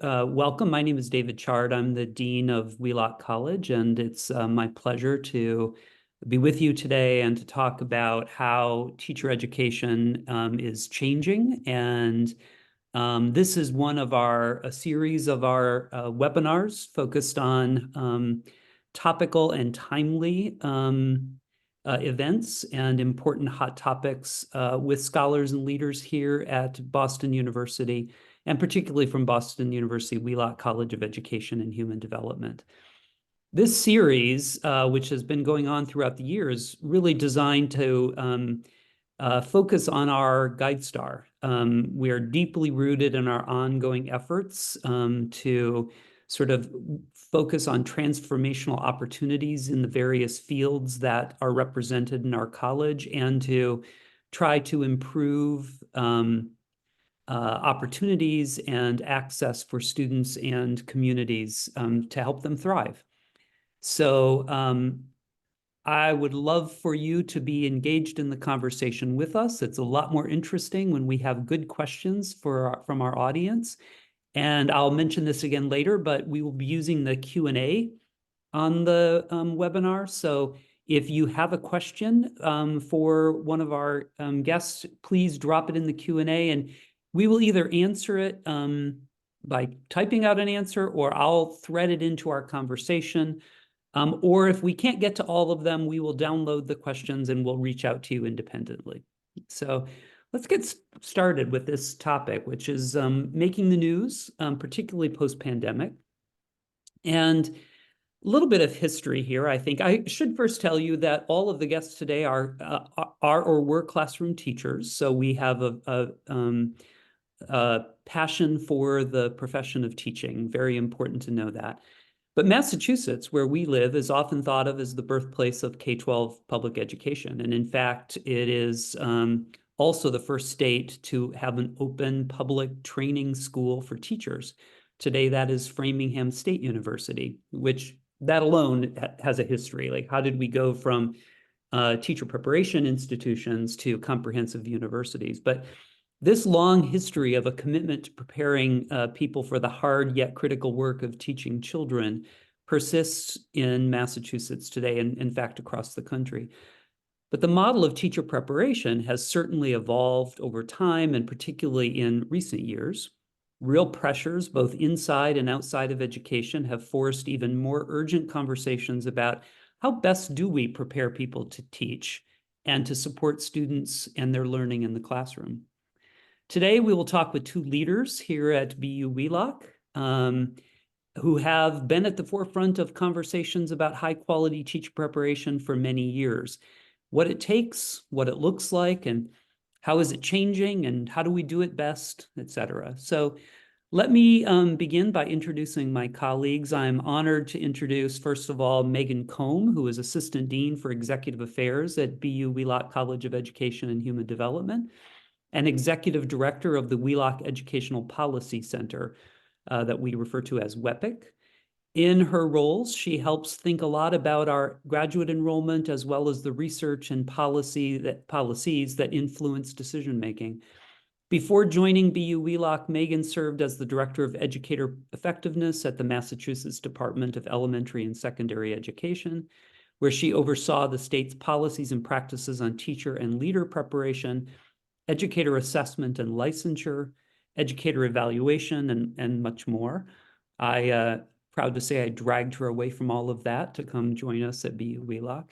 Welcome. My name is David Chard. I'm the Dean of Wheelock College, and it's my pleasure to be with you today and to talk about how teacher education is changing. And this is one of a series of our webinars focused on topical and timely events and important hot topics with scholars and leaders here at Boston University, and particularly from Boston University Wheelock College of Education and Human Development. This series, which has been going on throughout the years, really designed to focus on our Guide Star. We are deeply rooted in our ongoing efforts to sort of focus on transformational opportunities in the various fields that are represented in our college and to try to improve opportunities and access for students and communities to help them thrive. So I would love for you to be engaged in the conversation with us. It's a lot more interesting when we have good questions from our audience. And I'll mention this again later, but we will be using the Q&A on the webinar. So if you have a question for one of our guests, please drop it in the Q&A, and we will either answer it by typing out an answer, or I'll thread it into our conversation. Or if we can't get to all of them, we will download the questions and we'll reach out to you independently. So let's get started with this topic, which is making the news, particularly post-pandemic. And a little bit of history here. I think I should first tell you that all of the guests today are or were classroom teachers. So we have a passion for the profession of teaching. Very important to know that. But Massachusetts, where we live, is often thought of as the birthplace of K-12 public education. And in fact, it is also the first state to have an open public training school for teachers. Today, that is Framingham State University, which that alone has a history. Like, how did we go from teacher preparation institutions to comprehensive universities? But this long history of a commitment to preparing people for the hard yet critical work of teaching children persists in Massachusetts today, and in fact across the country. But the model of teacher preparation has certainly evolved over time, and particularly in recent years. Real pressures, both inside and outside of education, have forced even more urgent conversations about how best do we prepare people to teach and to support students and their learning in the classroom. Today, we will talk with two leaders here at BU Wheelock who have been at the forefront of conversations about high-quality teacher preparation for many years. What it takes, what it looks like, and how is it changing, and how do we do it best, et cetera. So let me begin by introducing my colleagues. I'm honored to introduce, first of all, Meagan, who is Assistant Dean for Executive Affairs at BU Wheelock College of Education and Human Development, and Executive Director of the Wheelock Educational Policy Center that we refer to as WEPIC. In her roles, she helps think a lot about our graduate enrollment, as well as the research and policies that influence decision-making. Before joining BU Wheelock, Meagan served as the Director of Educator Effectiveness at the Massachusetts Department of Elementary and Secondary Education, where she oversaw the state's policies and practices on teacher and leader preparation, educator assessment and licensure, educator evaluation, and much more. Proud to say I dragged her away from all of that to come join us at BU Wheelock.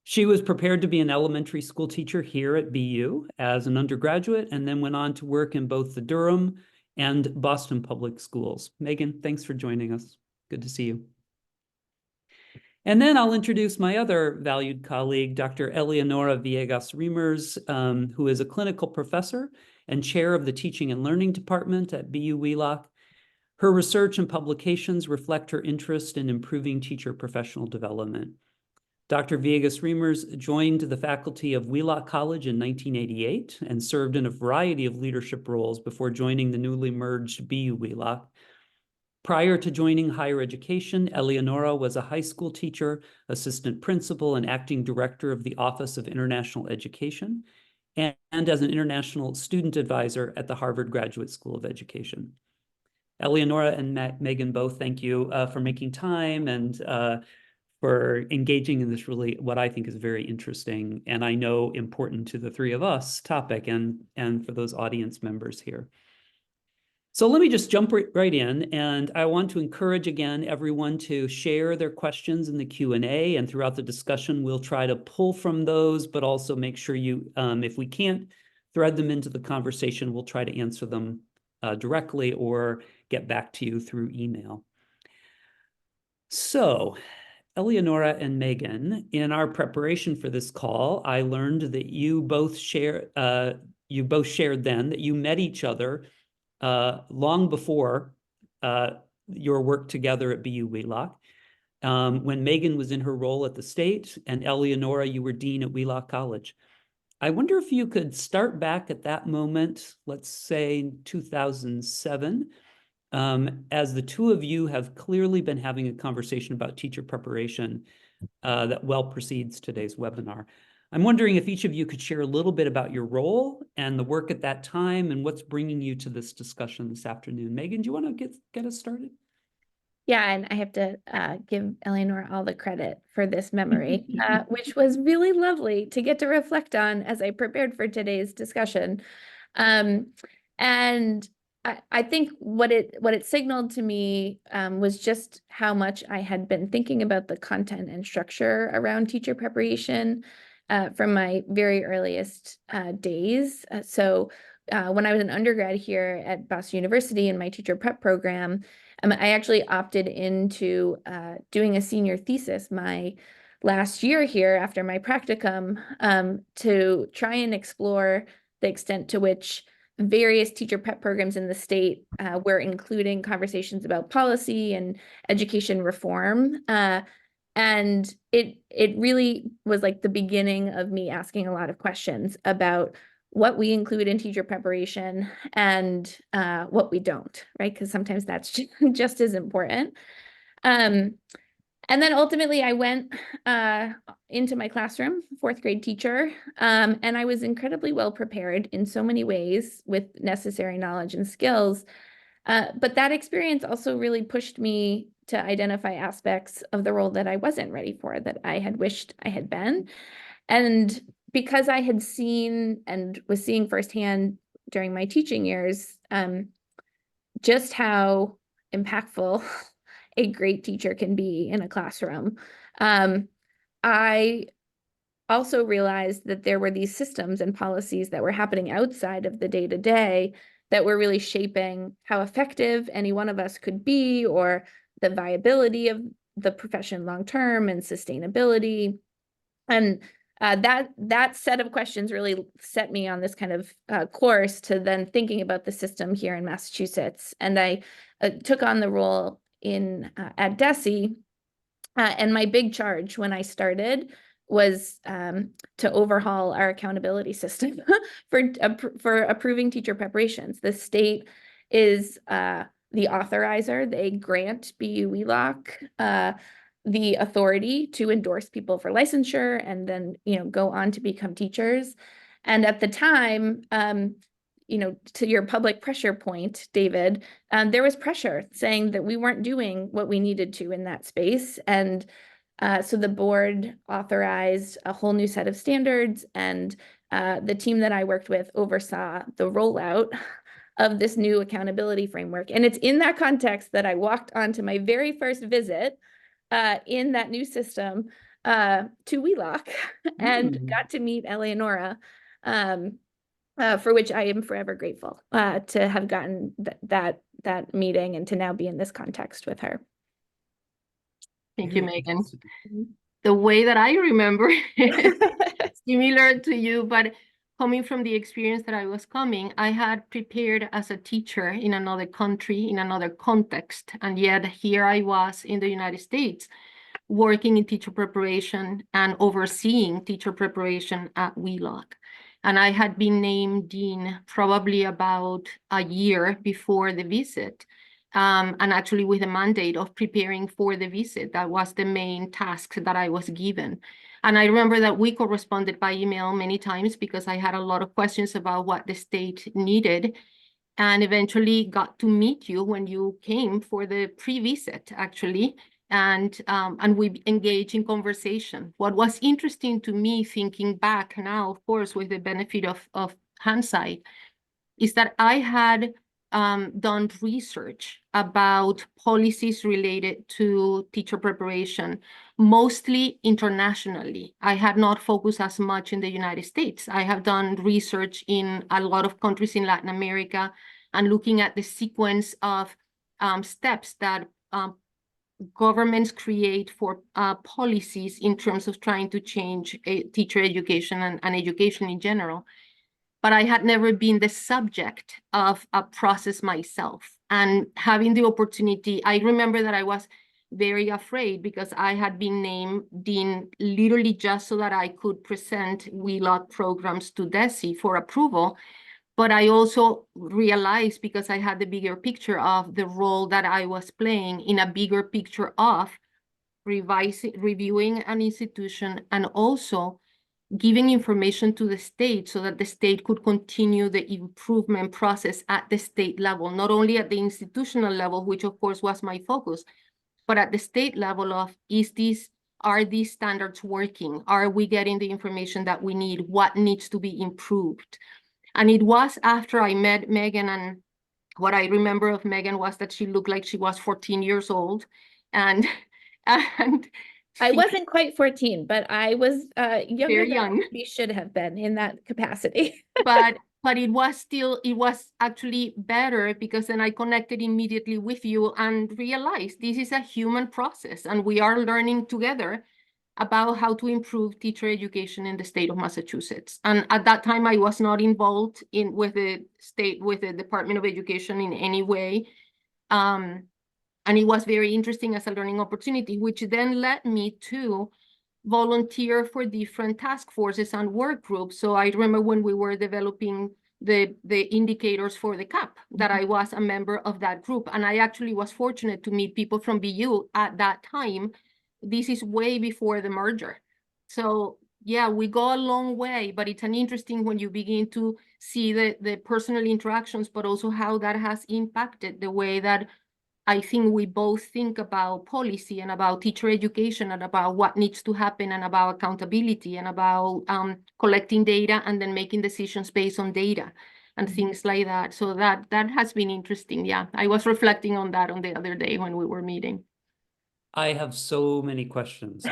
She was prepared to be an elementary school teacher here at BU as an undergraduate, and then went on to work in both the Durham and Boston public schools. Meagan, thanks for joining us. Good to see you. And then I'll introduce my other valued colleague, Dr. Eleonora Villegas-Reimers, who is a clinical professor and chair of the Teaching and Learning Department at BU Wheelock. Her research and publications reflect her interest in improving teacher professional development. Dr. Villegas-Reimers joined the faculty of Wheelock College in 1988 and served in a variety of leadership roles before joining the newly merged BU Wheelock. Prior to joining higher education, Eleonora was a high school teacher, assistant principal, and acting director of the Office of International Education, and as an international student advisor at the Harvard Graduate School of Education. Eleonora and Meagan, both thank you for making time and for engaging in this really, what I think is very interesting and I know important to the three of us topic and for those audience members here. So let me just jump right in, and I want to encourage again everyone to share their questions in the Q&A, and throughout the discussion we'll try to pull from those, but also make sure you, if we can't thread them into the conversation, we'll try to answer them directly or get back to you through email. So, Eleonora and Meagan, in our preparation for this call, I learned that you both shared then that you met each other long before your work together at BU Wheelock. When Meagan was in her role at the state, and Eleonora, you were dean at Wheelock College. I wonder if you could start back at that moment, let's say 2007, as the two of you have clearly been having a conversation about teacher preparation that well precedes today's webinar. I'm wondering if each of you could share a little bit about your role and the work at that time and what's bringing you to this discussion this afternoon. Meagan, do you want to get us started? Yeah, and I have to give Eleonora all the credit for this memory, which was really lovely to get to reflect on as I prepared for today's discussion. And I think what it signaled to me was just how much I had been thinking about the content and structure around teacher preparation from my very earliest days. So when I was an undergrad here at Boston University in my teacher prep program, I actually opted into doing a senior thesis my last year here after my practicum to try and explore the extent to which various teacher prep programs in the state were including conversations about policy and education reform. And it really was like the beginning of me asking a lot of questions about what we include in teacher preparation and what we don't, right? Because sometimes that's just as important. And then ultimately I went into my classroom, fourth grade teacher, and I was incredibly well prepared in so many ways with necessary knowledge and skills. But that experience also really pushed me to identify aspects of the role that I wasn't ready for, that I had wished I had been. And because I had seen and was seeing firsthand during my teaching years just how impactful a great teacher can be in a classroom, I also realized that there were these systems and policies that were happening outside of the day-to-day that were really shaping how effective any one of us could be, or the viability of the profession long-term and sustainability. And that set of questions really set me on this kind of course to then thinking about the system here in Massachusetts. And I took on the role at DESE, and my big charge when I started was to overhaul our accountability system for approving teacher preparations. The state is the authorizer. They grant BU Wheelock the authority to endorse people for licensure and then go on to become teachers. And at the time, to your public pressure point, David, there was pressure saying that we weren't doing what we needed to in that space. And so the board authorized a whole new set of standards, and the team that I worked with oversaw the rollout of this new accountability framework. And it's in that context that I walked onto my very first visit in that new system to Wheelock and got to meet Eleonora, for which I am forever grateful to have gotten that meeting and to now be in this context with her. Thank you, Meagan. The way that I remember similar to you, but coming from the experience that I was coming, I had prepared as a teacher in another country, in another context, and yet here I was in the United States working in teacher preparation and overseeing teacher preparation at Wheelock. And I had been named dean probably about a year before the visit. And actually with a mandate of preparing for the visit. That was the main task that I was given. And I remember that we corresponded by email many times because I had a lot of questions about what the state needed. and eventually got to meet you when you came for the pre-visit, actually. And we engaged in conversation. What was interesting to me, thinking back now, of course, with the benefit of hindsight, is that I had done research about policies related to teacher preparation, mostly internationally. I had not focused as much in the United States. I have done research in a lot of countries in Latin America and looking at the sequence of steps that governments create for policies in terms of trying to change teacher education and education in general. But I had never been the subject of a process myself. And having the opportunity, I remember that I was very afraid because I had been named dean literally just so that I could present Wheelock programs to DESE for approval. But I also realized, because I had the bigger picture of the role that I was playing in a bigger picture of reviewing an institution and also giving information to the state so that the state could continue the improvement process at the state level, not only at the institutional level, which of course was my focus, but at the state level of, are these standards working? Are we getting the information that we need? What needs to be improved? And it was after I met Meagan, and what I remember of Meagan was that she looked like she was 14 years old. And I wasn't quite 14, but I was younger very than young. we should have been in that capacity. but it was actually better, because then I connected immediately with you and realized this is a human process, and we are learning together about how to improve teacher education in the state of Massachusetts. And at that time, I was not involved with the Department of Education in any way. And it was very interesting as a learning opportunity, which then led me to volunteer for different task forces and work groups. So I remember when we were developing the indicators for the CAP, that I was a member of that group. And I actually was fortunate to meet people from BU at that time. This is way before the merger. So yeah, we go a long way, but it's an interesting when you begin to see the personal interactions, but also how that has impacted the way that I think we both think about policy and about teacher education and about what needs to happen and about accountability and about collecting data and then making decisions based on data and things like that. So that has been interesting. Yeah, I was reflecting on that on the other day when we were meeting. I have so many questions,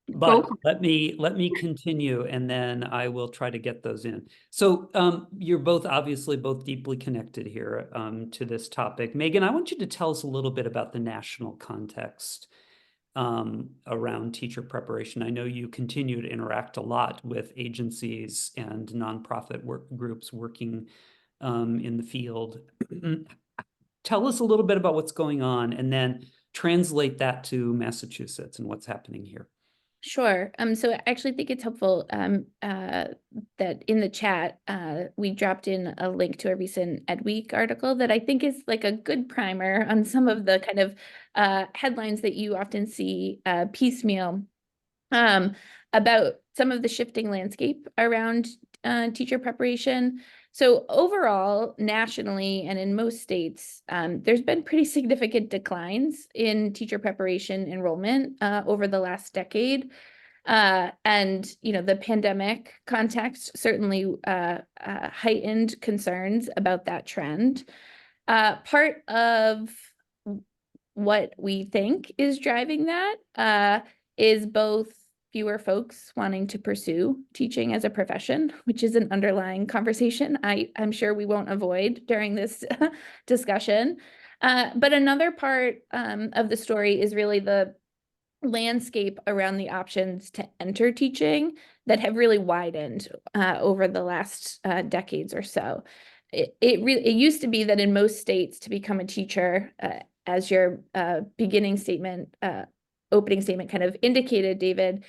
but let me continue, and then I will try to get those in. So you're obviously both deeply connected here to this topic. Meagan, I want you to tell us a little bit about the national context around teacher preparation. I know you continue to interact a lot with agencies and nonprofit groups working in the field. Tell us a little bit about what's going on, and then translate that to Massachusetts and what's happening here. Sure. So I actually think it's helpful that in the chat, we dropped in a link to a recent EdWeek article that I think is like a good primer on some of the kind of headlines that you often see piecemeal about some of the shifting landscape around teacher preparation. So overall, nationally and in most states, there's been pretty significant declines in teacher preparation enrollment over the last decade. And, the pandemic context certainly heightened concerns about that trend. Part of what we think is driving that is both fewer folks wanting to pursue teaching as a profession, which is an underlying conversation I'm sure we won't avoid during this discussion. But another part of the story is really the landscape around the options to enter teaching that have really widened over the last decades or so. It used to be that in most states, to become a teacher, as your opening statement kind of indicated, David,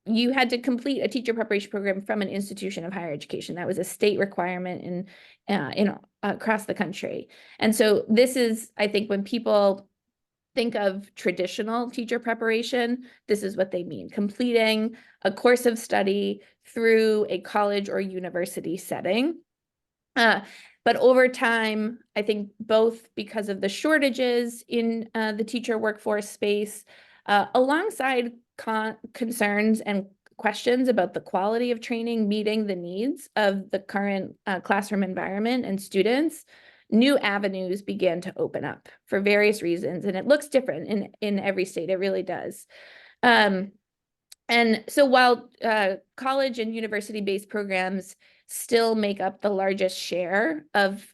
you had to complete a teacher preparation program from an institution of higher education. That was a state requirement in across the country. And so this is, I think, when people think of traditional teacher preparation, this is what they mean: completing a course of study through a college or university setting. But over time, I think both because of the shortages in the teacher workforce space, alongside concerns and questions about the quality of training meeting the needs of the current classroom environment and students, new avenues began to open up for various reasons. And it looks different in every state, it really does. And so while college and university-based programs still make up the largest share of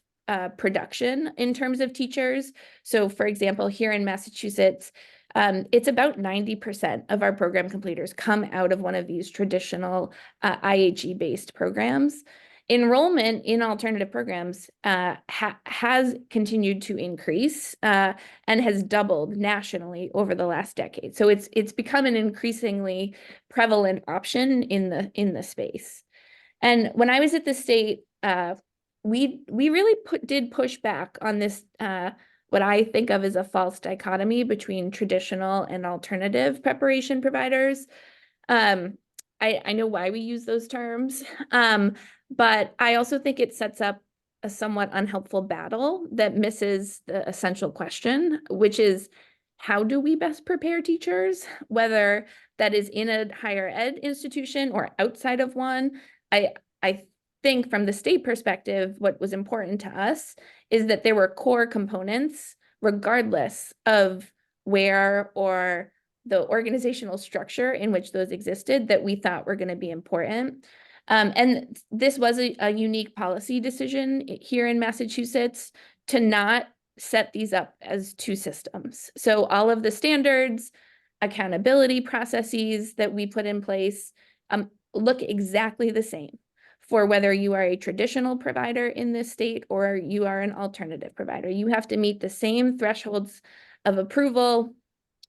production in terms of teachers. So for example, here in Massachusetts, it's about 90% of our program completers come out of one of these traditional IHE-based programs. Enrollment in alternative programs has continued to increase and has doubled nationally over the last decade. So it's become an increasingly prevalent option in the space. And when I was at the state, we really did push back on this what I think of as a false dichotomy between traditional and alternative preparation providers. I know why we use those terms, but I also think it sets up a somewhat unhelpful battle that misses the essential question, which is, how do we best prepare teachers, whether that is in a higher ed institution or outside of one? I think from the state perspective, what was important to us is that there were core components, regardless of where or the organizational structure in which those existed, that we thought were going to be important. And this was a unique policy decision here in Massachusetts to not set these up as two systems. So all of the standards, accountability processes that we put in place look exactly the same for whether you are a traditional provider in this state or you are an alternative provider. You have to meet the same thresholds of approval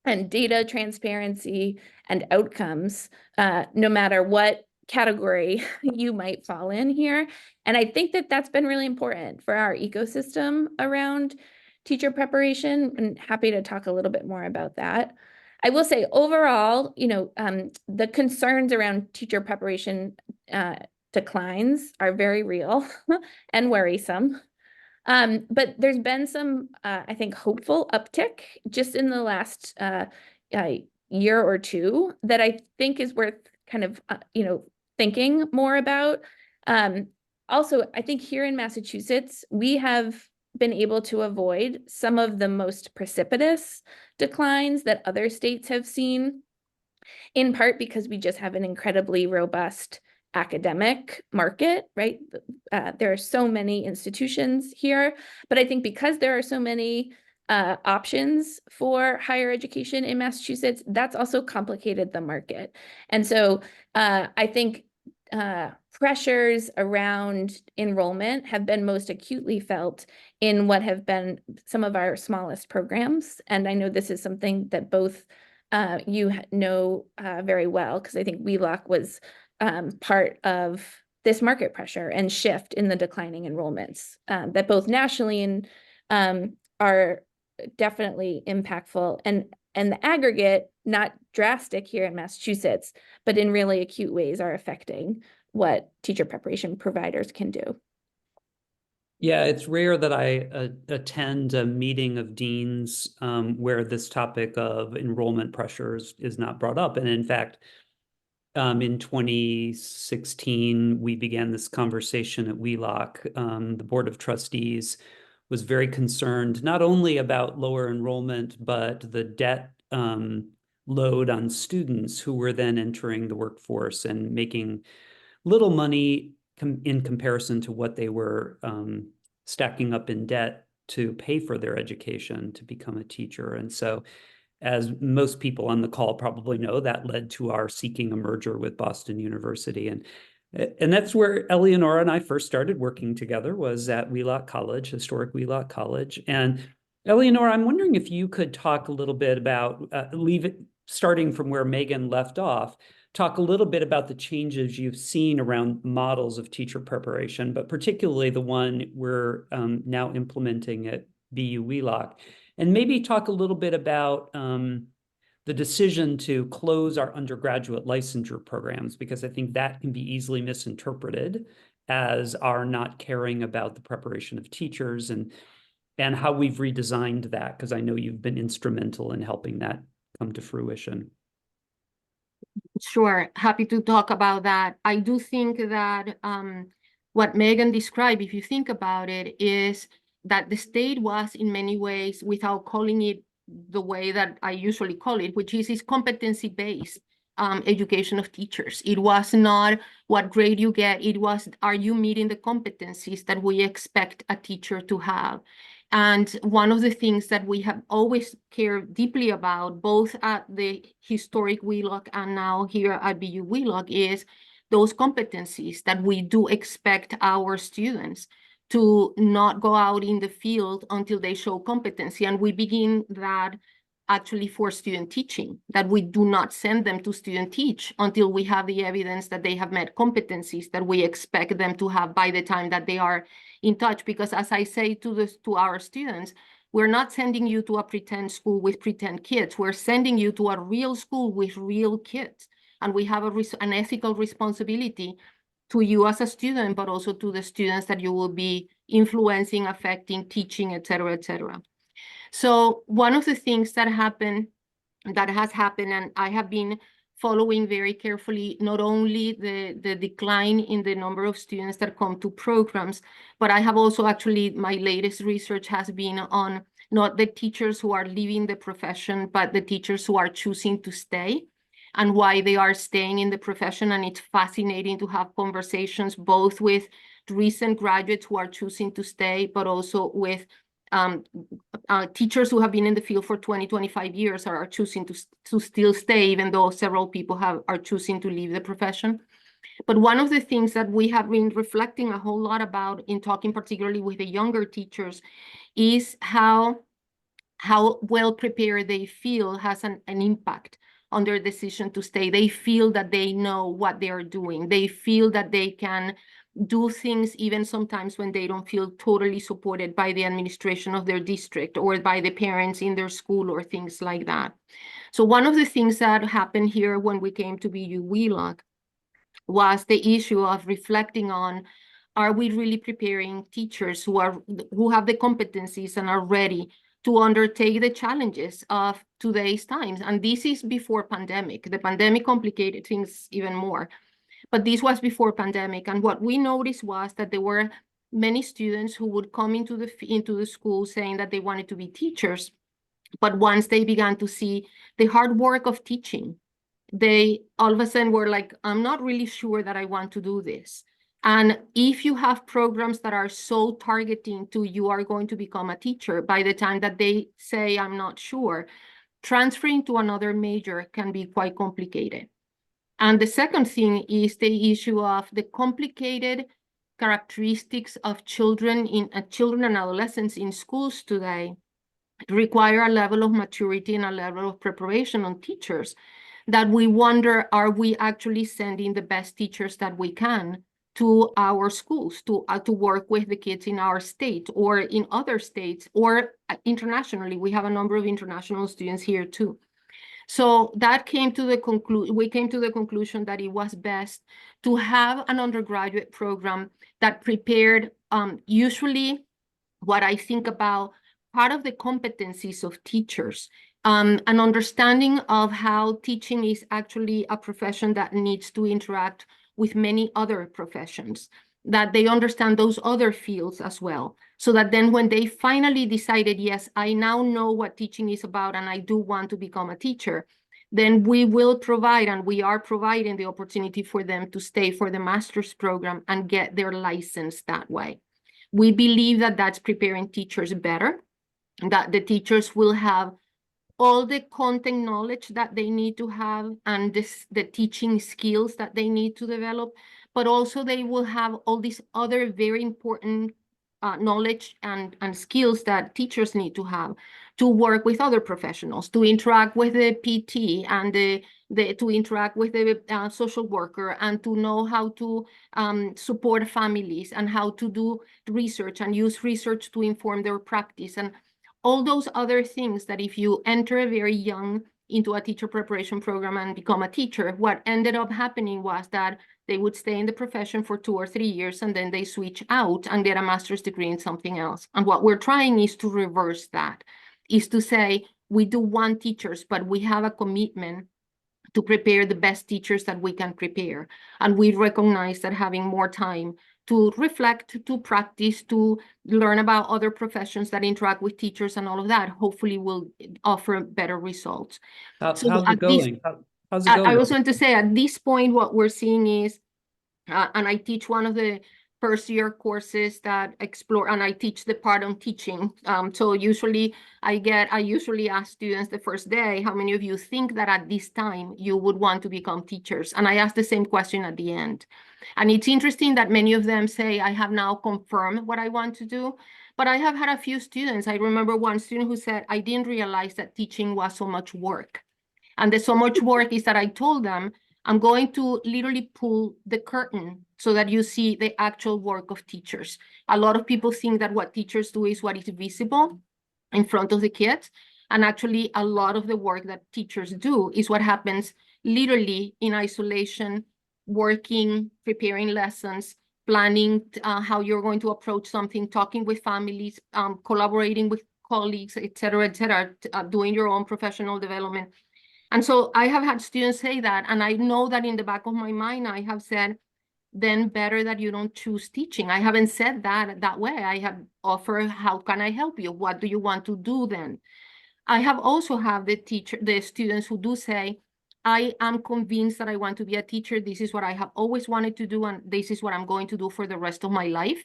and data transparency and outcomes, no matter what category you might fall in here. And I think that that's been really important for our ecosystem around teacher preparation, and happy to talk a little bit more about that. I will say overall, the concerns around teacher preparation declines are very real and worrisome. But there's been some, I think, hopeful uptick just in the last year or two that I think is worth kind of, thinking more about. Also, I think here in Massachusetts, we have been able to avoid some of the most precipitous declines that other states have seen, in part because we just have an incredibly robust academic market, right? There are so many institutions here, but I think because there are so many options for higher education in Massachusetts, that's also complicated the market. And so I think pressures around enrollment have been most acutely felt in what have been some of our smallest programs. And I know this is something that both you know very well, because I think Wheelock was part of this market pressure and shift in the declining enrollments that both nationally and are definitely impactful, and the aggregate, not drastic here in Massachusetts, but in really acute ways are affecting what teacher preparation providers can do. Yeah, it's rare that I attend a meeting of deans where this topic of enrollment pressures is not brought up. And in fact, in 2016, we began this conversation at Wheelock. The Board of Trustees was very concerned not only about lower enrollment, but the debt load on students who were then entering the workforce and making little money in comparison to what they were stacking up in debt to pay for their education to become a teacher. And so, as most people on the call probably know, that led to our seeking a merger with Boston University. And that's where Eleonora and I first started working together, was at Wheelock College, historic Wheelock College. And Eleonora, I'm wondering if you could talk a little bit about, starting from where Meagan left off, talk a little bit about the changes you've seen around models of teacher preparation, but particularly the one we're now implementing at BU Wheelock. And maybe talk a little bit about the decision to close our undergraduate licensure programs, because I think that can be easily misinterpreted as our not caring about the preparation of teachers and how we've redesigned that, because I know you've been instrumental in helping that come to fruition. Sure, happy to talk about that. I do think that what Meagan described, if you think about it, is that the state was in many ways, without calling it the way that I usually call it, which is competency-based education of teachers. It was not what grade you get, it was, are you meeting the competencies that we expect a teacher to have? And one of the things that we have always cared deeply about, both at the historic Wheelock and now here at BU Wheelock, is those competencies that we do expect our students to not go out in the field until they show competency. And we begin that actually for student teaching, that we do not send them to student teach until we have the evidence that they have met competencies that we expect them to have by the time that they are in touch. Because as I say to our students, we're not sending you to a pretend school with pretend kids. We're sending you to a real school with real kids. And we have an ethical responsibility to you as a student, but also to the students that you will be influencing, affecting, teaching, et cetera, et cetera. So one of the things that has happened, and I have been following very carefully, not only the decline in the number of students that come to programs, but I have also actually, my latest research has been on not the teachers who are leaving the profession, but the teachers who are choosing to stay and why they are staying in the profession. And it's fascinating to have conversations both with recent graduates who are choosing to stay, but also with teachers who have been in the field for 20, 25 years are choosing to still stay, even though several people are choosing to leave the profession. But one of the things that we have been reflecting a whole lot about in talking particularly with the younger teachers is how well prepared they feel has an impact on their decision to stay. They feel that they know what they are doing. They feel that they can do things even sometimes when they don't feel totally supported by the administration of their district or by the parents in their school or things like that. So one of the things that happened here when we came to BU Wheelock was the issue of reflecting on, are we really preparing teachers who have the competencies and are ready to undertake the challenges of today's times? And this is before pandemic. The pandemic complicated things even more. But this was before pandemic. And what we noticed was that there were many students who would come into the school saying that they wanted to be teachers. But once they began to see the hard work of teaching, they all of a sudden were like, I'm not really sure that I want to do this. And if you have programs that are so targeting to you are going to become a teacher, by the time that they say, I'm not sure, transferring to another major can be quite complicated. And the second thing is the issue of the complicated characteristics of children and adolescents in schools today require a level of maturity and a level of preparation on teachers that we wonder, are we actually sending the best teachers that we can to our schools to work with the kids in our state or in other states or internationally? We have a number of international students here too. So that came to the conclusion, we came to the conclusion that it was best to have an undergraduate program that prepared usually what I think about part of the competencies of teachers, an understanding of how teaching is actually a profession that needs to interact with many other professions, that they understand those other fields as well. So that then when they finally decided, yes, I now know what teaching is about and I do want to become a teacher, then we will provide, and we are providing the opportunity for them to stay for the master's program and get their license that way. We believe that that's preparing teachers better, that the teachers will have all the content knowledge that they need to have and the teaching skills that they need to develop, but also they will have all these other very important knowledge and skills that teachers need to have to work with other professionals, to interact with the PT and to interact with the social worker, and to know how to support families and how to do research and use research to inform their practice, and all those other things that if you enter a very young into a teacher preparation program and become a teacher. What ended up happening was that they would stay in the profession for 2 or 3 years, and then they switch out and get a master's degree in something else. And what we're trying is to reverse that, is to say, we do want teachers, but we have a commitment to prepare the best teachers that we can prepare. And we recognize that having more time to reflect, to practice, to learn about other professions that interact with teachers and all of that, hopefully will offer better results. How's it going? How's it going? I was going to say, at this point, what we're seeing is, and I teach one of the first year courses that explore, and I teach the part on teaching. So usually I usually ask students the first day, how many of you think that at this time you would want to become teachers? And I ask the same question at the end. And it's interesting that many of them say, I have now confirmed what I want to do. But I have had a few students. I remember one student who said, I didn't realize that teaching was so much work. And the so much work is that I told them, I'm going to literally pull the curtain so that you see the actual work of teachers. A lot of people think that what teachers do is what is visible in front of the kids. And actually, a lot of the work that teachers do is what happens literally in isolation, working, preparing lessons, planning how you're going to approach something, talking with families, collaborating with colleagues, et cetera, doing your own professional development. And so I have had students say that, and I know that in the back of my mind, I have said, then better that you don't choose teaching. I haven't said that way. I have offered, how can I help you? What do you want to do then? I have also have the students who do say, I am convinced that I want to be a teacher. This is what I have always wanted to do, and this is what I'm going to do for the rest of my life.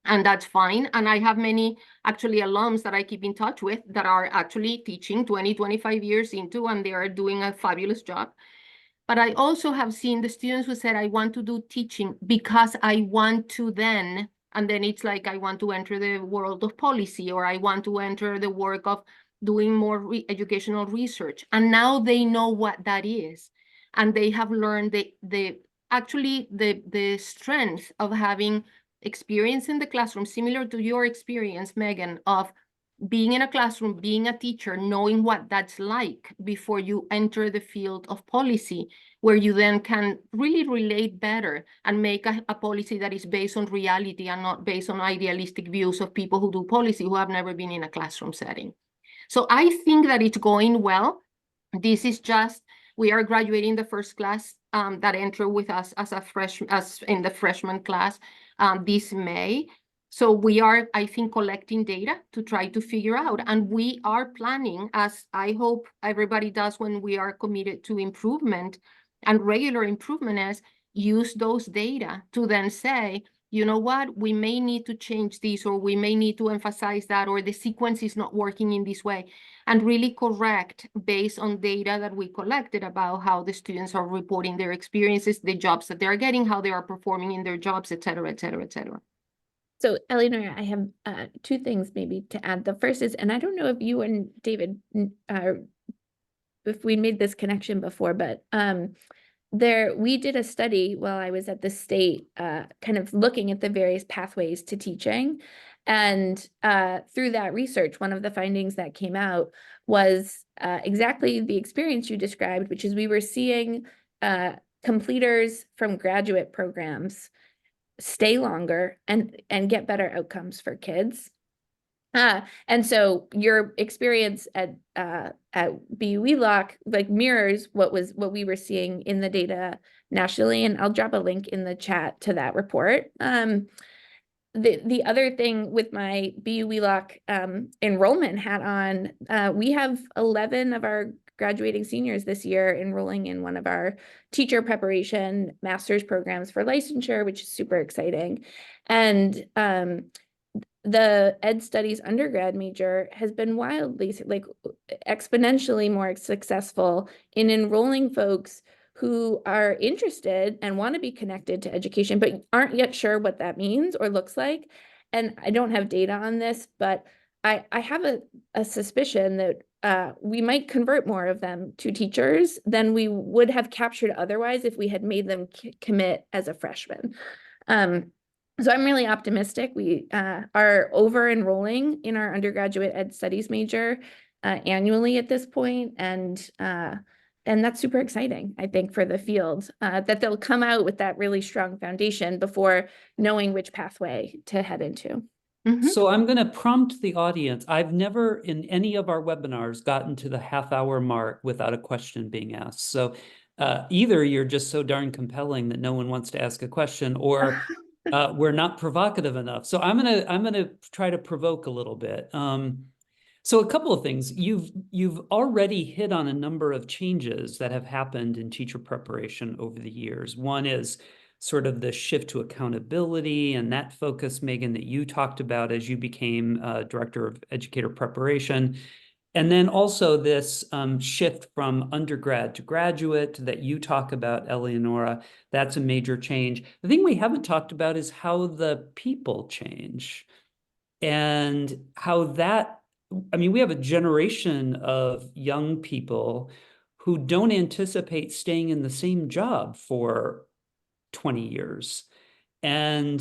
And that's fine. And I have many actually alums that I keep in touch with that are actually teaching 20, 25 years into, and they are doing a fabulous job. But I also have seen the students who said, I want to do teaching because I want to then, and then it's like, I want to enter the world of policy, or I want to enter the work of doing more educational research. And now they know what that is. And they have learned the strength of having experience in the classroom, similar to your experience, Meagan, of being in a classroom, being a teacher, knowing what that's like before you enter the field of policy, where you then can really relate better and make a policy that is based on reality and not based on idealistic views of people who do policy who have never been in a classroom setting. So I think that it's going well. This is just, we are graduating the first class that enter with us as in the freshman class this May. So we are, I think, collecting data to try to figure out. And we are planning, as I hope everybody does when we are committed to improvement and regular improvement, is use those data to then say, you know what, we may need to change this, or we may need to emphasize that, or the sequence is not working in this way, and really correct based on data that we collected about how the students are reporting their experiences, the jobs that they're getting, how they are performing in their jobs, et cetera, et cetera, et cetera. So, Eleonora, I have two things maybe to add. The first is, and I don't know if you and David, if we made this connection before, but we did a study while I was at the state, kind of looking at the various pathways to teaching. And through that research, one of the findings that came out was exactly the experience you described, which is we were seeing completers from graduate programs stay longer and get better outcomes for kids. And so your experience at BU Wheelock like mirrors what we were seeing in the data nationally, and I'll drop a link in the chat to that report. The other thing with my BU Wheelock enrollment hat on, we have 11 of our graduating seniors this year enrolling in one of our teacher preparation master's programs for licensure, which is super exciting. And the Ed Studies undergrad major has been wildly, like exponentially more successful in enrolling folks who are interested and want to be connected to education, but aren't yet sure what that means or looks like. And I don't have data on this, but I have a suspicion that we might convert more of them to teachers than we would have captured otherwise if we had made them commit as a freshman. So I'm really optimistic. We are over enrolling in our undergraduate ed studies major annually at this point, and that's super exciting, I think, for the field, that they'll come out with that really strong foundation before knowing which pathway to head into. So I'm going to prompt the audience. I've never in any of our webinars gotten to the half-hour mark without a question being asked. So either you're just so darn compelling that no one wants to ask a question, or we're not provocative enough. So I'm gonna try to provoke a little bit. So a couple of things. You've already hit on a number of changes that have happened in teacher preparation over the years. One is sort of the shift to accountability and that focus, Meagan, that you talked about as you became Director of Educator Preparation. And then also this shift from undergrad to graduate that you talk about, Eleonora, that's a major change. The thing we haven't talked about is how the people change and how that, I mean, we have a generation of young people who don't anticipate staying in the same job for 20 years. And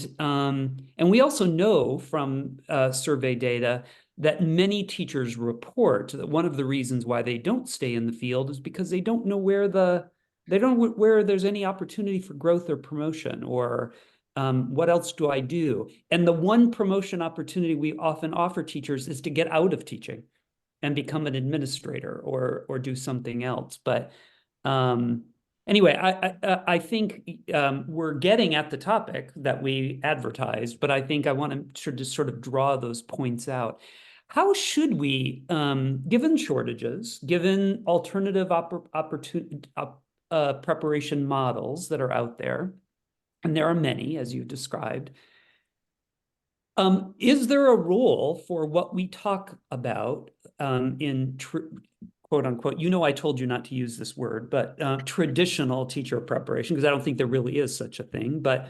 we also know from survey data that many teachers report that one of the reasons why they don't stay in the field is because they don't know where there's any opportunity for growth or promotion, or what else do I do? And the one promotion opportunity we often offer teachers is to get out of teaching and become an administrator or do something else. But anyway, I think we're getting at the topic that we advertised, but I think I want to just sort of draw those points out. How should we, given shortages, given alternative preparation models that are out there, and there are many, as you described, is there a role for what we talk about in quote unquote, I told you not to use this word, but traditional teacher preparation, because I don't think there really is such a thing. But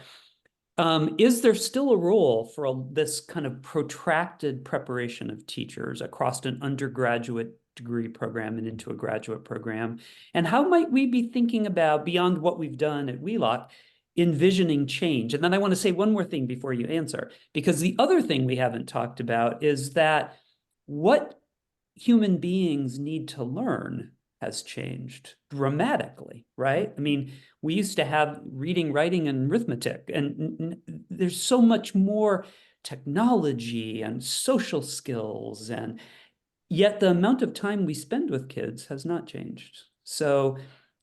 is there still a role for this kind of protracted preparation of teachers across an undergraduate degree program and into a graduate program? And how might we be thinking about, beyond what we've done at Wheelock, envisioning change? And then I want to say one more thing before you answer, because the other thing we haven't talked about is that what human beings need to learn has changed dramatically, right? I mean, we used to have reading, writing, and arithmetic, and there's so much more technology and social skills, and yet the amount of time we spend with kids has not changed. So,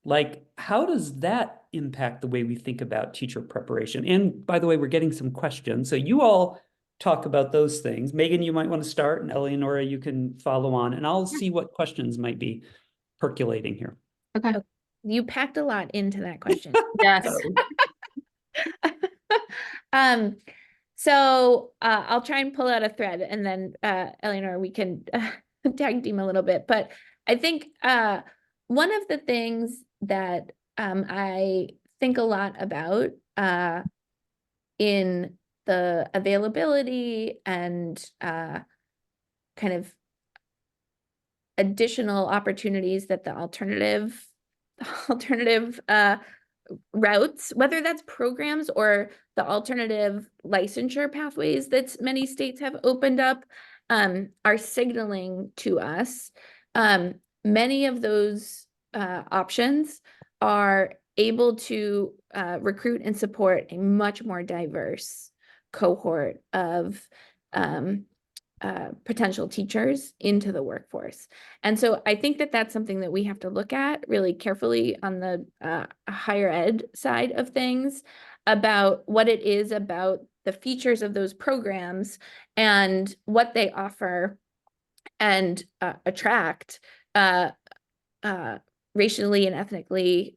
like, how does that impact the way we think about teacher preparation? And by the way, we're getting some questions. So you all talk about those things. Meagan, you might want to start, and Eleonora, you can follow on, and I'll see what questions might be percolating here. Okay. You packed a lot into that question. Yes. So I'll try and pull out a thread, and then Eleonora, we can tag team a little bit. But I think one of the things that I think a lot about in the availability and kind of additional opportunities that the alternative routes, whether that's programs or the alternative licensure pathways that many states have opened up, are signaling to us. Many of those options are able to recruit and support a much more diverse cohort of potential teachers into the workforce. And so I think that that's something that we have to look at really carefully on the higher ed side of things, about what it is about the features of those programs and what they offer and attract racially and ethnically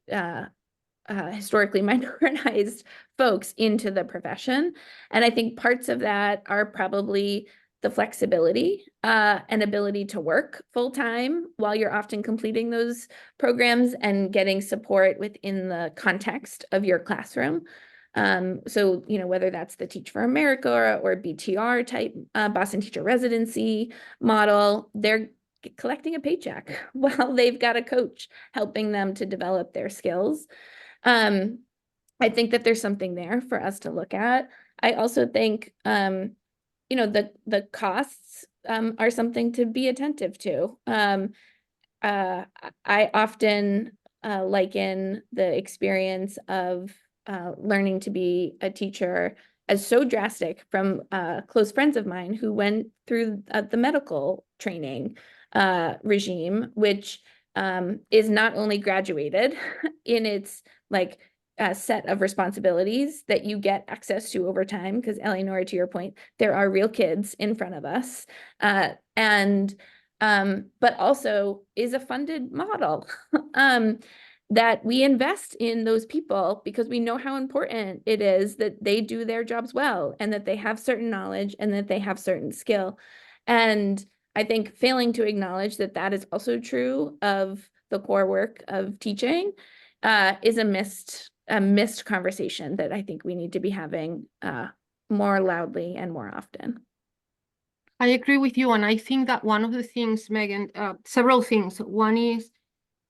historically minoritized folks into the profession. And I think parts of that are probably the flexibility and ability to work full-time while you're often completing those programs and getting support within the context of your classroom. So, whether that's the Teach for America or BTR type Boston Teacher Residency model, they're collecting a paycheck while they've got a coach helping them to develop their skills. I think that there's something there for us to look at. I also think, you know, the costs are something to be attentive to. I often liken the experience of learning to be a teacher as so drastic from close friends of mine who went through the medical training regime, which is not only graduated in its like set of responsibilities that you get access to over time, because Eleonora, to your point, there are real kids in front of us, but also is a funded model that we invest in those people because we know how important it is that they do their jobs well and that they have certain knowledge and that they have certain skill. And I think failing to acknowledge that that is also true of the core work of teaching is a missed conversation that I think we need to be having more loudly and more often. I agree with you. And I think that one of the things, Meagan, several things.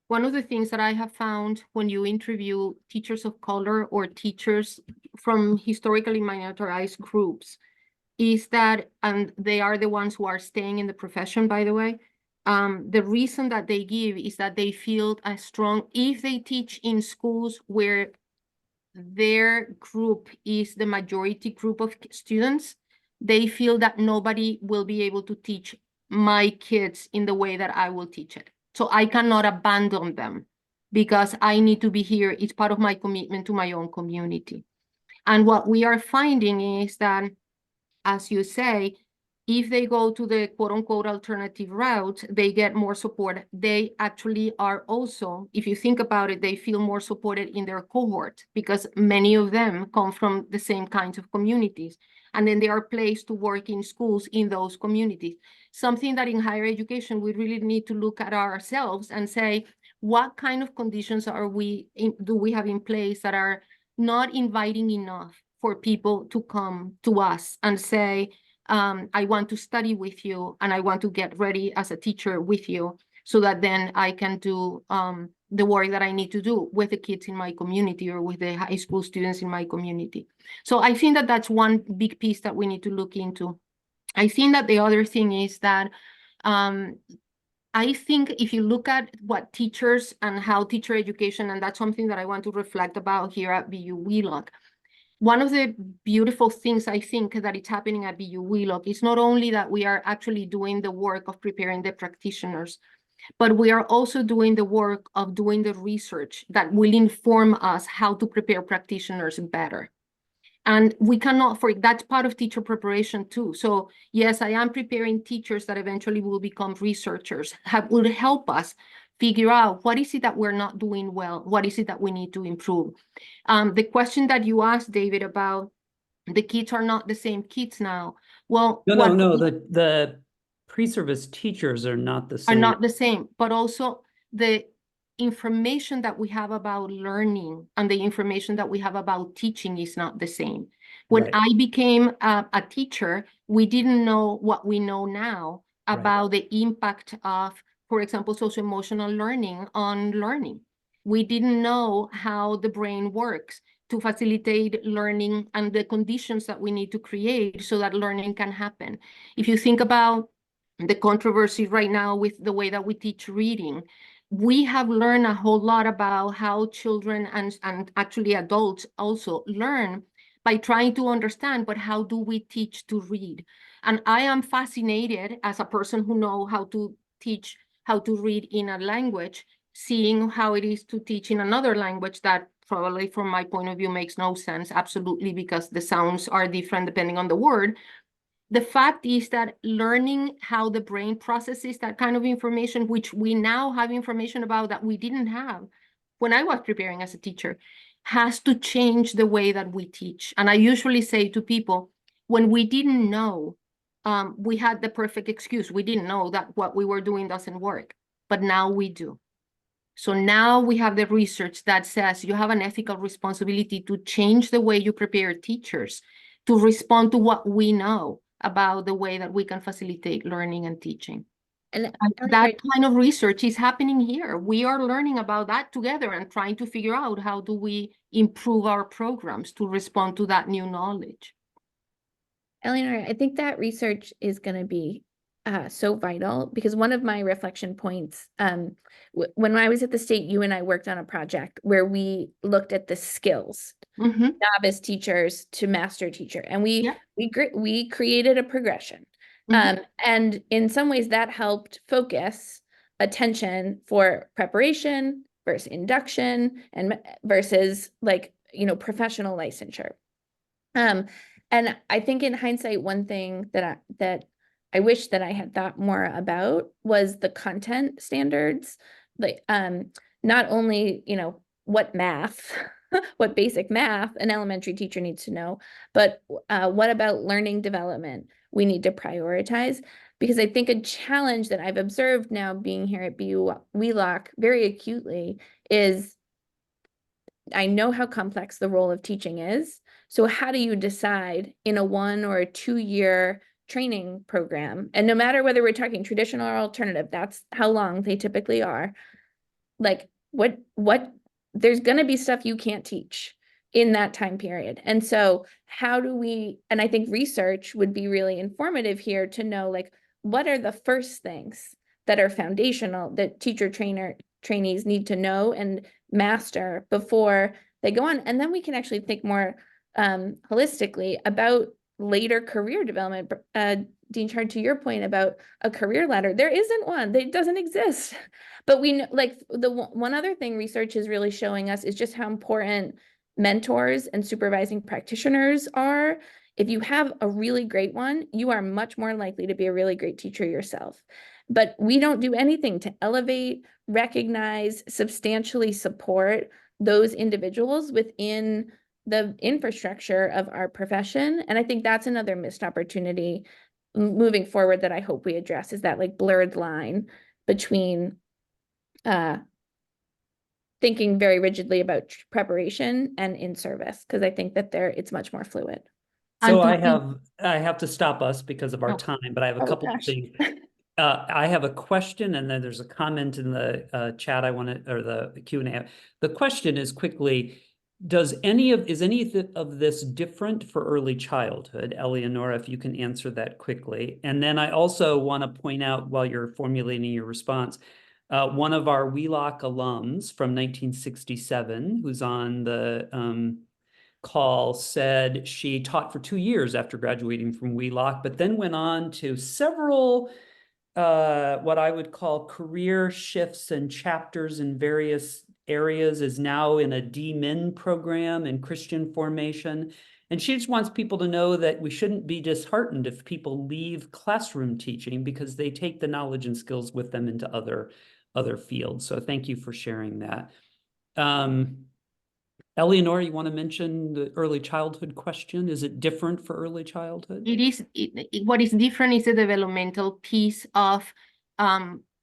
One of the things that I have found when you interview teachers of color or teachers from historically minoritized groups is that, and they are the ones who are staying in the profession, by the way, the reason that they give is that they feel a strong, if they teach in schools where their group is the majority group of students, they feel that nobody will be able to teach my kids in the way that I will teach it. So I cannot abandon them because I need to be here. It's part of my commitment to my own community. And what we are finding is that, as you say, if they go to the quote unquote alternative route, they get more support. They actually are also, if you think about it, they feel more supported in their cohort because many of them come from the same kinds of communities. And then they are placed to work in schools in those communities. Something that in higher education, we really need to look at ourselves and say, what kind of conditions do we have in place that are not inviting enough for people to come to us and say, I want to study with you and I want to get ready as a teacher with you so that then I can do the work that I need to do with the kids in my community or with the high school students in my community. So I think that that's one big piece that we need to look into. I think that the other thing is that I think if you look at what teachers and how teacher education, and that's something that I want to reflect about here at BU Wheelock, one of the beautiful things I think that is happening at BU Wheelock is not only that we are actually doing the work of preparing the practitioners, but we are also doing the work of doing the research that will inform us how to prepare practitioners better. And we cannot, that's part of teacher preparation too. So yes, I am preparing teachers that eventually will become researchers, will help us figure out what is it that we're not doing well, what is it that we need to improve. The question that you asked, David, about the kids are not the same kids now. Well, no, the pre-service teachers are not the same. Are not the same, but also the information that we have about learning and the information that we have about teaching is not the same. When Right. I became a teacher, we didn't know what we know now about the impact of, for example, socio-emotional learning on learning. We didn't know how the brain works to facilitate learning and the conditions that we need to create so that learning can happen. If you think about the controversy right now with the way that we teach reading, we have learned a whole lot about how children and actually adults also learn by trying to understand, but how do we teach to read? And I am fascinated as a person who knows how to teach how to read in a language, seeing how it is to teach in another language that probably from my point of view makes no sense, absolutely, because the sounds are different depending on the word. The fact is that learning how the brain processes that kind of information, which we now have information about that we didn't have when I was preparing as a teacher, has to change the way that we teach. And I usually say to people, when we didn't know, we had the perfect excuse. We didn't know that what we were doing doesn't work, but now we do. So now we have the research that says you have an ethical responsibility to change the way you prepare teachers to respond to what we know about the way that we can facilitate learning and teaching. And that kind of research is happening here. We are learning about that together and trying to figure out how do we improve our programs to respond to that new knowledge. Eleonora, I think that research is going to be so vital, because one of my reflection points, when I was at the state, you and I worked on a project where we looked at the skills, novice teachers to master teacher, and we created a progression. And in some ways that helped focus attention for preparation versus induction and versus, like, professional licensure. And I think in hindsight, one thing that I wish that I had thought more about was the content standards. Like, not only, what math, what basic math an elementary teacher needs to know, but what about learning development we need to prioritize? Because I think a challenge that I've observed now being here at BU Wheelock very acutely is, I know how complex the role of teaching is. So how do you decide in a 1 or a 2-year training program? And no matter whether we're talking traditional or alternative, that's how long they typically are. Like, what there's going to be stuff you can't teach in that time period. And so how do we, and I think research would be really informative here to know, like, what are the first things that are foundational that trainees need to know and master before they go on. And then we can actually think more holistically about later career development. Dean Chard, to your point about a career ladder, there isn't one. It doesn't exist. But we know, like, the one other thing research is really showing us is just how important mentors and supervising practitioners are. If you have a really great one, you are much more likely to be a really great teacher yourself. But we don't do anything to elevate, recognize, substantially support those individuals within the infrastructure of our profession. And I think that's another missed opportunity moving forward that I hope we address, is that, like, blurred line between thinking very rigidly about preparation and in service, because I think that it's much more fluid. So I have to stop us because of our time, but I have a couple of things. I have a question, and then there's a comment in the chat or the Q&A. The question is quickly, is any of this different for early childhood? Eleonora, if you can answer that quickly. And then I also want to point out, while you're formulating your response, one of our Wheelock alums from 1967, who's on the call, said she taught for 2 years after graduating from Wheelock, but then went on to several what I would call career shifts and chapters in various areas, is now in a DMin program in Christian formation. And she just wants people to know that we shouldn't be disheartened if people leave classroom teaching, because they take the knowledge and skills with them into other fields. So thank you for sharing that. Eleonora, you want to mention the early childhood question? Is it different for early childhood? It is. What is different is the developmental piece of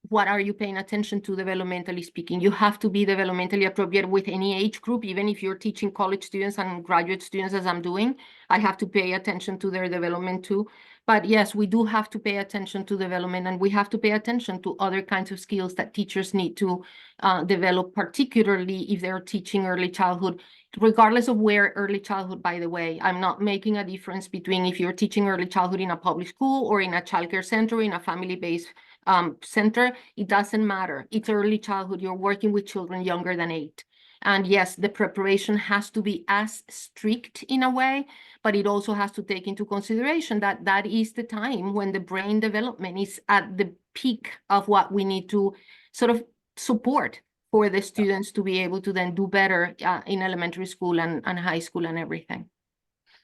what are you paying attention to developmentally speaking. You have to be developmentally appropriate with any age group, even if you're teaching college students and graduate students, as I'm doing. I have to pay attention to their development too. But yes, we do have to pay attention to development, and we have to pay attention to other kinds of skills that teachers need to develop, particularly if they're teaching early childhood, regardless of where early childhood, by the way. I'm not making a difference between if you're teaching early childhood in a public school or in a childcare center, in a family-based center. It doesn't matter. It's early childhood. You're working with children younger than 8. And yes, the preparation has to be as strict in a way, but it also has to take into consideration that that is the time when the brain development is at the peak of what we need to sort of support for the students to be able to then do better in elementary school and high school and everything.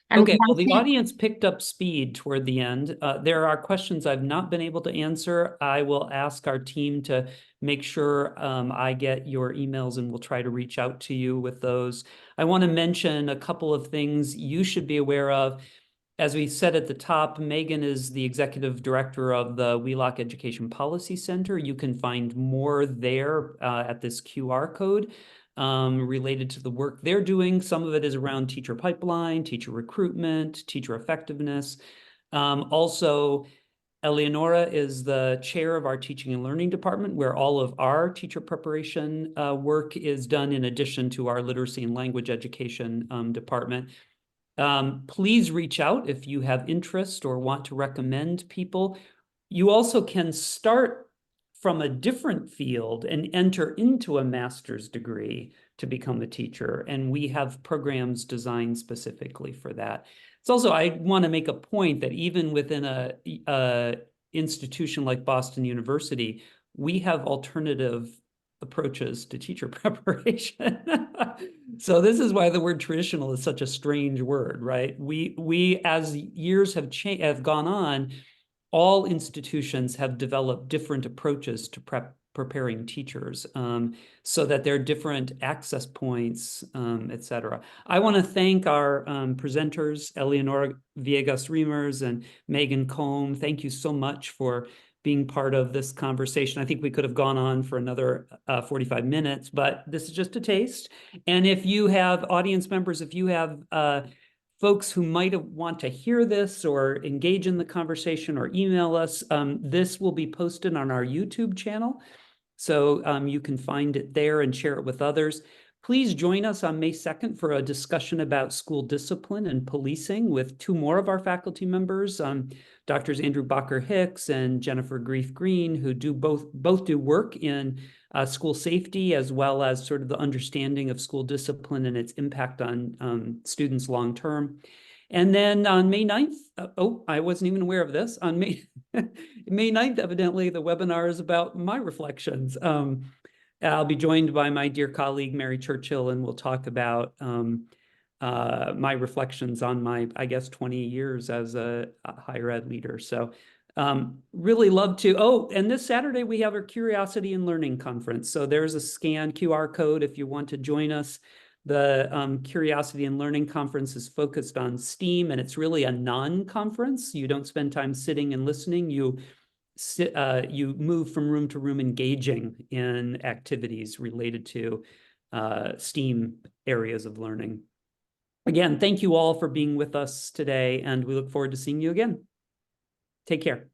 And okay, well, the audience picked up speed toward the end. There are questions I've not been able to answer. I will ask our team to make sure I get your emails, and we'll try to reach out to you with those. I want to mention a couple of things you should be aware of. As we said at the top, Meagan is the executive director of the Wheelock Education Policy Center. You can find more there at this QR code. Related to the work they're doing. Some of it is around teacher pipeline, teacher recruitment, teacher effectiveness. Also, Eleonora is the chair of our teaching and learning department, where all of our teacher preparation work is done, in addition to our literacy and language education department. Please reach out if you have interest or want to recommend people. You also can start from a different field and enter into a master's degree to become a teacher. And we have programs designed specifically for that. It's also, I want to make a point that even within a institution like Boston University, we have alternative approaches to teacher preparation. So this is why the word traditional is such a strange word, right? We as years have gone on, all institutions have developed different approaches to preparing teachers, so that there are different access points, et cetera. I want to thank our presenters, Eleonora Villegas-Reimers and Meagan. Thank you so much for being part of this conversation. I think we could have gone on for another 45 minutes, but this is just a taste. And if you have audience members, if you have folks who might want to hear this or engage in the conversation or email us, this will be posted on our YouTube channel. So you can find it there and share it with others. Please join us on May 2nd for a discussion about school discipline and policing with two more of our faculty members, Drs. Andrew Bacher-Hicks and Jennifer Grief-Green, who do both do work in school safety as well as sort of the understanding of school discipline and its impact on students long term. And then on May 9th, oh, I wasn't even aware of this. On May 9th, evidently, the webinar is about my reflections. I'll be joined by my dear colleague, Mary Churchill, and we'll talk about my reflections on my, I guess, 20 years as a higher ed leader. So really love to. Oh, and this Saturday, we have our Curiosity and Learning Conference. So there's a scan QR code if you want to join us. The Curiosity and Learning Conference is focused on STEAM, and it's really a non-conference. You don't spend time sitting and listening. You move from room to room engaging in activities related to STEAM areas of learning. Again, thank you all for being with us today, and we look forward to seeing you again. Take care.